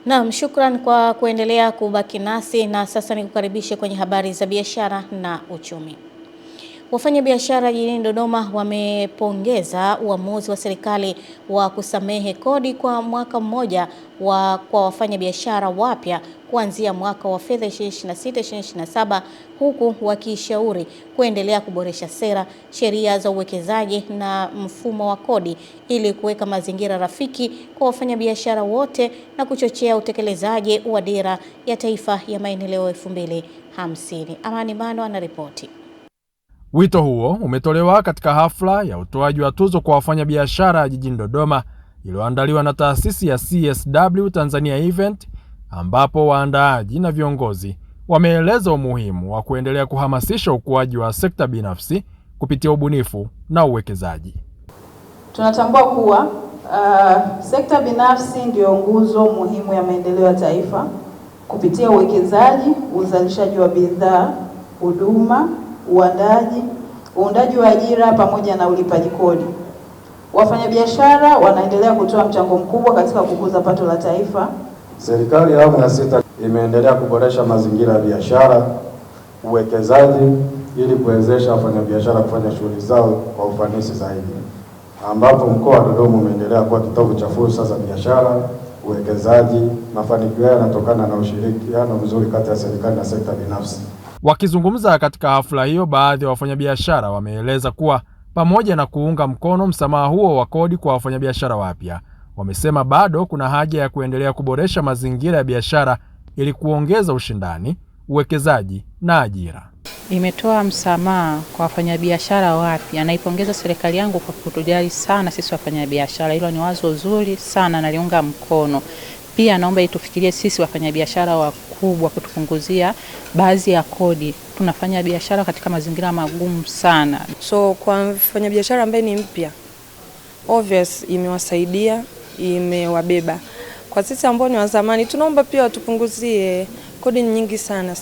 Naam, shukran kwa kuendelea kubaki nasi, na sasa nikukaribishe kwenye habari za biashara na uchumi. Wafanyabiashara jijini Dodoma wamepongeza uamuzi wa serikali wa kusamehe kodi kwa mwaka mmoja kwa wafanyabiashara wapya kuanzia mwaka wa fedha 2026/2027, huku wakishauri kuendelea kuboresha sera, sheria za uwekezaji na mfumo wa kodi ili kuweka mazingira rafiki kwa wafanyabiashara wote na kuchochea utekelezaji wa dira ya taifa ya maendeleo 2050. Amani Mano anaripoti. Wito huo umetolewa katika hafla ya utoaji wa tuzo kwa wafanyabiashara jijini Dodoma iliyoandaliwa na taasisi ya CSW Tanzania Event, ambapo waandaaji na viongozi wameeleza umuhimu wa kuendelea kuhamasisha ukuaji wa sekta binafsi kupitia ubunifu na uwekezaji. Tunatambua kuwa sekta binafsi ndio nguzo muhimu ya maendeleo ya taifa kupitia uwekezaji, uzalishaji wa bidhaa, huduma, uundaji wa ajira pamoja na ulipaji kodi. Wafanyabiashara wanaendelea kutoa mchango mkubwa katika kukuza pato la taifa. Serikali ya awamu ya sita imeendelea kuboresha mazingira ya biashara, uwekezaji ili kuwezesha wafanyabiashara kufanya shughuli zao kwa ufanisi zaidi, ambapo mkoa wa Dodoma umeendelea kuwa kitovu cha fursa za biashara, uwekezaji. Mafanikio yanatokana na ushirikiano mzuri kati ya serikali na sekta binafsi. Wakizungumza katika hafla hiyo, baadhi ya wafanyabiashara wameeleza kuwa pamoja na kuunga mkono msamaha huo wa kodi kwa wafanyabiashara wapya, wamesema bado kuna haja ya kuendelea kuboresha mazingira ya biashara ili kuongeza ushindani, uwekezaji na ajira. Imetoa msamaha kwa wafanyabiashara wapya. Naipongeza serikali yangu kwa kutujali sana sisi wafanyabiashara. Hilo ni wazo zuri sana, naliunga mkono. Pia naomba itufikirie sisi wafanyabiashara wakubwa kutupunguzia baadhi ya kodi. Tunafanya biashara katika mazingira magumu sana. So kwa wafanyabiashara ambaye ni mpya, obvious imewasaidia, imewabeba. Kwa sisi ambao ni wa zamani, tunaomba pia watupunguzie kodi nyingi sana.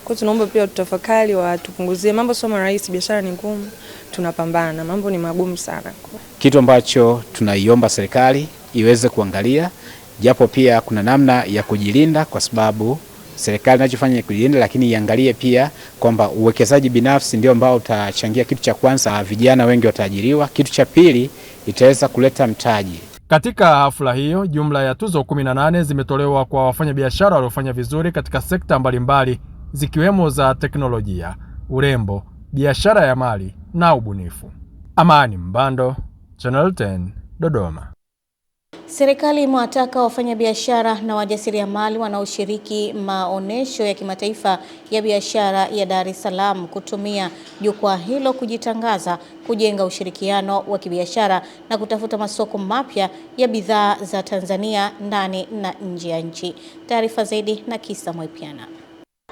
Kwa tunaomba pia tutafakari watupunguzie. Mambo sio rahisi, biashara ni ngumu, tunapambana. Mambo ni magumu sana. Kitu ambacho tunaiomba serikali iweze kuangalia, japo pia kuna namna ya kujilinda, kwa sababu serikali inachofanya ni kujilinda, lakini iangalie pia kwamba uwekezaji binafsi ndio ambao utachangia. Kitu cha kwanza, vijana wengi wataajiriwa. Kitu cha pili, itaweza kuleta mtaji. Katika hafla hiyo, jumla ya tuzo 18 zimetolewa kwa wafanyabiashara waliofanya vizuri katika sekta mbalimbali zikiwemo za teknolojia, urembo, biashara ya mali na ubunifu. Amani Mbando, Channel 10, Dodoma. Serikali imewataka wafanyabiashara na wajasiriamali wanaoshiriki maonesho ya kimataifa ya biashara ya Dar es Salaam kutumia jukwaa hilo kujitangaza, kujenga ushirikiano wa kibiashara na kutafuta masoko mapya ya bidhaa za Tanzania ndani na nje ya nchi. Taarifa zaidi na Kisa Mwepiana.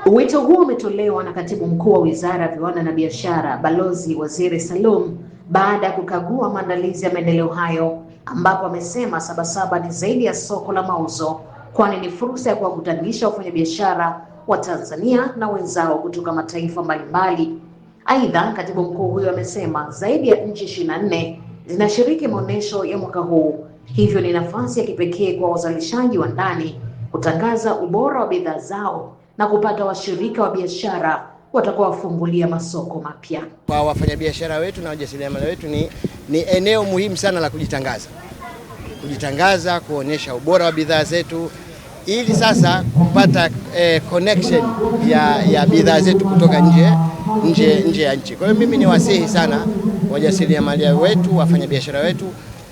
Wito huo umetolewa na Katibu Mkuu wa Wizara ya Viwanda na Biashara, Balozi Waziri Salum, baada ya kukagua maandalizi ya maendeleo hayo, ambapo amesema Sabasaba ni zaidi ya soko la mauzo, kwani ni fursa ya kuwakutanisha wafanyabiashara wa Tanzania na wenzao kutoka mataifa mbalimbali. Aidha, Katibu Mkuu huyo amesema zaidi ya nchi 24 zinashiriki maonesho ya mwaka huu, hivyo ni nafasi ya kipekee kwa wazalishaji wa ndani kutangaza ubora wa bidhaa zao na kupata washirika wa biashara watakaowafungulia masoko mapya. Kwa wafanyabiashara wetu na wajasiriamali wetu ni eneo muhimu sana la kujitangaza, kuonyesha ubora wa bidhaa zetu, ili sasa kupata connection ya bidhaa zetu kutoka nje ya nchi. Kwa hiyo mimi ni wasihi sana wajasiriamali wetu, wafanyabiashara wetu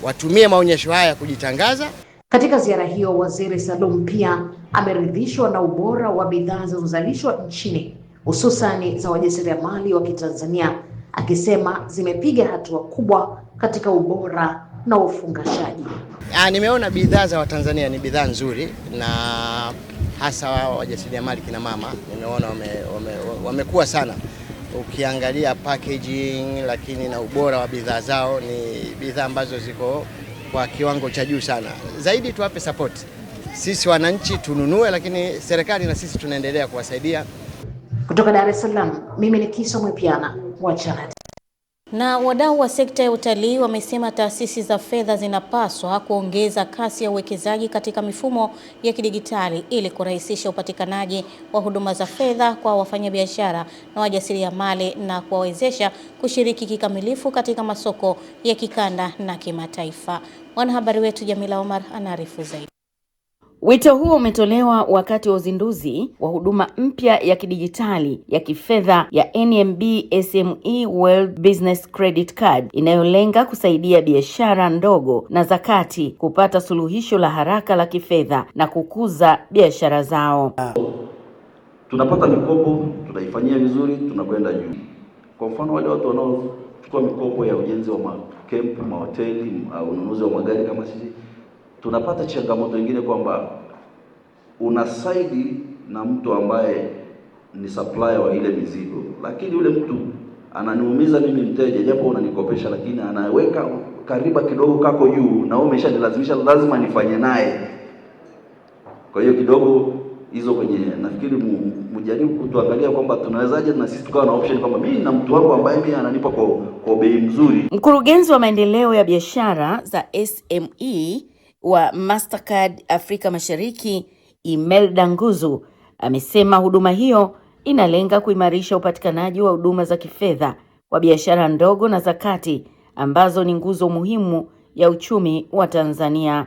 watumie maonyesho haya kujitangaza. Katika ziara hiyo, Waziri Salum pia ameridhishwa na ubora wa bidhaa zinazozalishwa nchini, hususani za wajasiriamali wa Kitanzania, akisema zimepiga hatua kubwa katika ubora na ufungashaji. Nimeona bidhaa za Watanzania ni bidhaa nzuri, na hasa wajasiriamali kina mama nimeona wamekuwa sana. Ukiangalia packaging, lakini na ubora wa bidhaa zao, ni bidhaa ambazo ziko kwa kiwango cha juu sana. Zaidi tuwape support. Sisi wananchi tununue, lakini serikali na sisi tunaendelea kuwasaidia. Kutoka Dar es Salaam, mimi ni Kisa Mwepiana wa Channel. Na wadau wa sekta ya utalii wamesema taasisi za fedha zinapaswa kuongeza kasi ya uwekezaji katika mifumo ya kidigitali ili kurahisisha upatikanaji wa huduma za fedha kwa wafanyabiashara na wajasiriamali na kuwawezesha kushiriki kikamilifu katika masoko ya kikanda na kimataifa. Mwanahabari wetu Jamila Omar anaarifu zaidi. Wito huo umetolewa wakati wa uzinduzi wa huduma mpya ya kidijitali ya kifedha ya NMB SME World Business Credit Card inayolenga kusaidia biashara ndogo na za kati kupata suluhisho la haraka la kifedha na kukuza biashara zao. Tunapata mikopo, tunaifanyia vizuri, tunakwenda juu. Kwa mfano wale watu wanaochukua mikopo ya ujenzi wa makempu, mahoteli au ununuzi wa magari kama sisi, tunapata changamoto nyingine kwamba unasaidi na mtu ambaye ni supplier wa ile mizigo, lakini yule mtu ananiumiza mimi mteja, japo unanikopesha, lakini anaweka kariba kidogo kako juu na wewe umeshanilazimisha lazima nifanye naye. Kwa hiyo kidogo hizo kwenye, nafikiri mjaribu kutuangalia kwamba tunawezaje na sisi tukawa na option kwamba mimi na mtu wangu ambaye mimi ananipa kwa bei mzuri. Mkurugenzi wa maendeleo ya biashara za SME wa Mastercard Afrika Mashariki, Imelda Nguzu, amesema huduma hiyo inalenga kuimarisha upatikanaji wa huduma za kifedha kwa biashara ndogo na za kati ambazo ni nguzo muhimu ya uchumi wa Tanzania.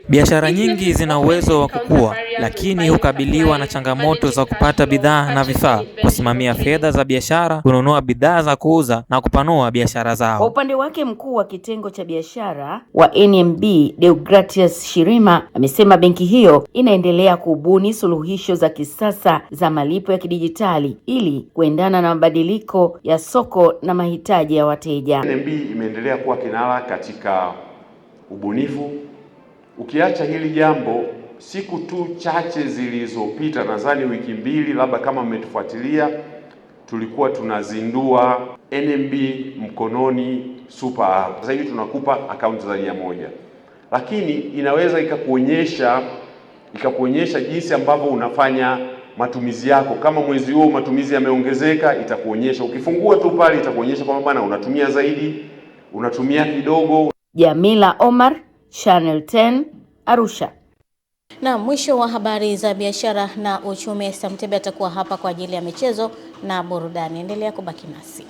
Biashara nyingi zina uwezo wa kukua, lakini hukabiliwa na changamoto za kupata bidhaa na vifaa, kusimamia fedha za biashara, kununua bidhaa za kuuza na kupanua biashara zao. Kwa upande wake, mkuu wa kitengo cha biashara wa NMB Deogratius Shirima amesema benki hiyo inaendelea kubuni suluhisho za kisasa za malipo ya kidijitali ili kuendana na mabadiliko ya soko na mahitaji ya wateja. NMB imeendelea kuwa kinara katika ubunifu. Ukiacha hili jambo, siku tu chache zilizopita, nadhani wiki mbili labda kama mmetufuatilia, tulikuwa tunazindua NMB mkononi super app. Sasa hivi tunakupa akaunti zaidi ya moja, lakini inaweza ikakuonyesha jinsi ambavyo unafanya matumizi yako. Kama mwezi huo matumizi yameongezeka, itakuonyesha. Ukifungua tu pale itakuonyesha kwamba bana unatumia zaidi, unatumia kidogo. Jamila Omar, Channel 10, Arusha. Na mwisho wa habari za biashara na uchumi, Samtebe atakuwa hapa kwa ajili ya michezo na burudani. Endelea kubaki nasi.